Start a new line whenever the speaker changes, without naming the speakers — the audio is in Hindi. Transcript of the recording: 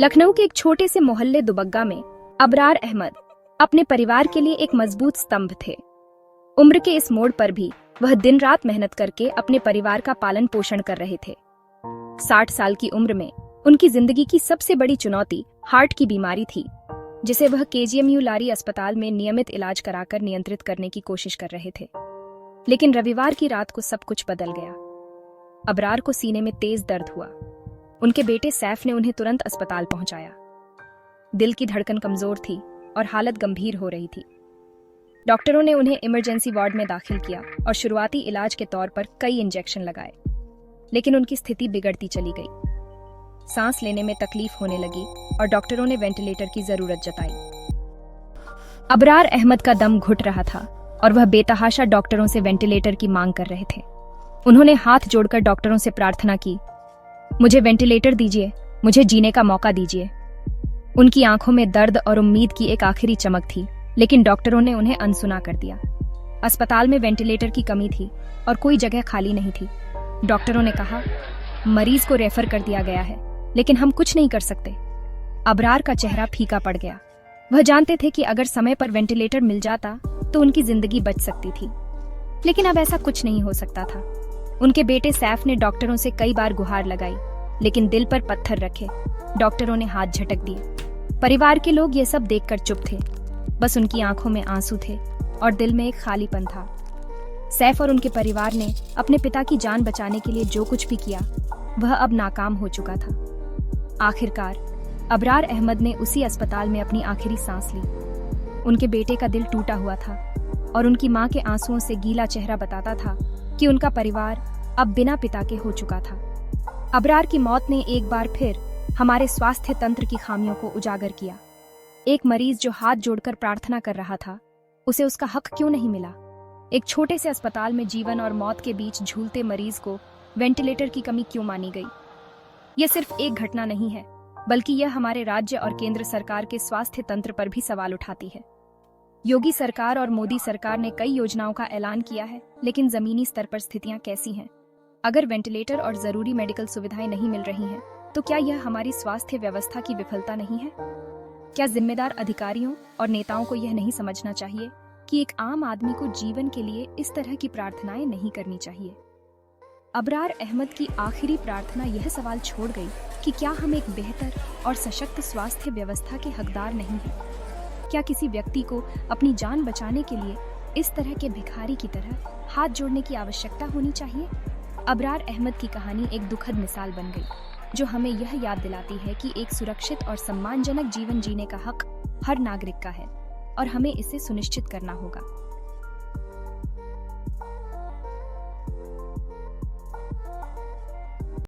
लखनऊ के एक छोटे से मोहल्ले दुबग्गा में अबरार अहमद अपने परिवार के लिए एक मजबूत स्तंभ थे। उम्र के इस मोड़ पर भी वह दिन रात मेहनत करके अपने परिवार का पालन पोषण कर रहे थे। 60 साल की उम्र में उनकी जिंदगी की सबसे बड़ी चुनौती हार्ट की बीमारी थी, जिसे वह केजीएमयू लारी अस्पताल में नियमित इलाज कराकर नियंत्रित करने की कोशिश कर रहे थे। लेकिन रविवार की रात को सब कुछ बदल गया। अबरार को सीने में तेज दर्द हुआ। उनके बेटे सैफ ने उन्हें तुरंत अस्पताल पहुंचाया। दिल की धड़कन कमजोर थी और हालत गंभीर हो रही थी। डॉक्टरों ने उन्हें इमरजेंसी वार्ड में दाखिल किया और शुरुआती इलाज के तौर पर कई इंजेक्शन लगाए, लेकिन उनकी स्थिति बिगड़ती चली गई। सांस लेने में तकलीफ होने लगी और डॉक्टरों ने वेंटिलेटर की जरूरत जताई। अबरार अहमद का दम घुट रहा था और वह बेतहाशा डॉक्टरों से वेंटिलेटर की मांग कर रहे थे। उन्होंने हाथ जोड़कर डॉक्टरों से प्रार्थना की, मुझे वेंटिलेटर दीजिए, मुझे जीने का मौका दीजिए। उनकी आंखों में दर्द और उम्मीद की एक आखिरी चमक थी, लेकिन डॉक्टरों ने उन्हें अनसुना कर दिया। अस्पताल में वेंटिलेटर की कमी थी और कोई जगह खाली नहीं थी। डॉक्टरों ने कहा, मरीज को रेफर कर दिया गया है, लेकिन हम कुछ नहीं कर सकते। अबरार का चेहरा फीका पड़ गया। वह जानते थे कि अगर समय पर वेंटिलेटर मिल जाता तो उनकी जिंदगी बच सकती थी, लेकिन अब ऐसा कुछ नहीं हो सकता था। उनके बेटे सैफ ने डॉक्टरों से कई बार गुहार लगाई, लेकिन दिल पर पत्थर रखे डॉक्टरों ने हाथ झटक दिए। परिवार के लोग ये सब देखकर चुप थे। बस उनकी आंखों में आंसू थे और दिल में एक खालीपन था। सैफ और उनके परिवार ने अपने पिता की जान बचाने के लिए जो कुछ भी किया, वह अब नाकाम हो चुका था। आखिरकार अबरार अहमद ने उसी अस्पताल में अपनी आखिरी सांस ली। उनके बेटे का दिल टूटा हुआ था और उनकी मां के आंसुओं से गीला चेहरा बताता था कि उनका परिवार अब बिना पिता के हो चुका था। अबरार की मौत ने एक बार फिर हमारे स्वास्थ्य तंत्र की खामियों को उजागर किया। एक मरीज जो हाथ जोड़कर प्रार्थना कर रहा था, उसे उसका हक क्यों नहीं मिला? एक छोटे से अस्पताल में जीवन और मौत के बीच झूलते मरीज को वेंटिलेटर की कमी क्यों मानी गई? यह सिर्फ एक घटना नहीं है, बल्कि यह हमारे राज्य और केंद्र सरकार के स्वास्थ्य तंत्र पर भी सवाल उठाती है। योगी सरकार और मोदी सरकार ने कई योजनाओं का ऐलान किया है, लेकिन जमीनी स्तर पर स्थितियां कैसी हैं? अगर वेंटिलेटर और जरूरी मेडिकल सुविधाएं नहीं मिल रही हैं, तो क्या यह हमारी स्वास्थ्य व्यवस्था की विफलता नहीं है? क्या जिम्मेदार अधिकारियों और नेताओं को यह नहीं समझना चाहिए कि एक आम आदमी को जीवन के लिए इस तरह की प्रार्थनाएं नहीं करनी चाहिए? अबरार अहमद की आखिरी प्रार्थना यह सवाल छोड़ गई कि क्या हम एक बेहतर और सशक्त स्वास्थ्य व्यवस्था के हकदार नहीं हैं? क्या किसी व्यक्ति को अपनी जान बचाने के लिए इस तरह के भिखारी की तरह हाथ जोड़ने की आवश्यकता होनी चाहिए? अबरार अहमद की कहानी एक दुखद मिसाल बन गई, जो हमें यह याद दिलाती है कि एक सुरक्षित और सम्मानजनक जीवन जीने का हक हर नागरिक का है और हमें इसे सुनिश्चित करना होगा।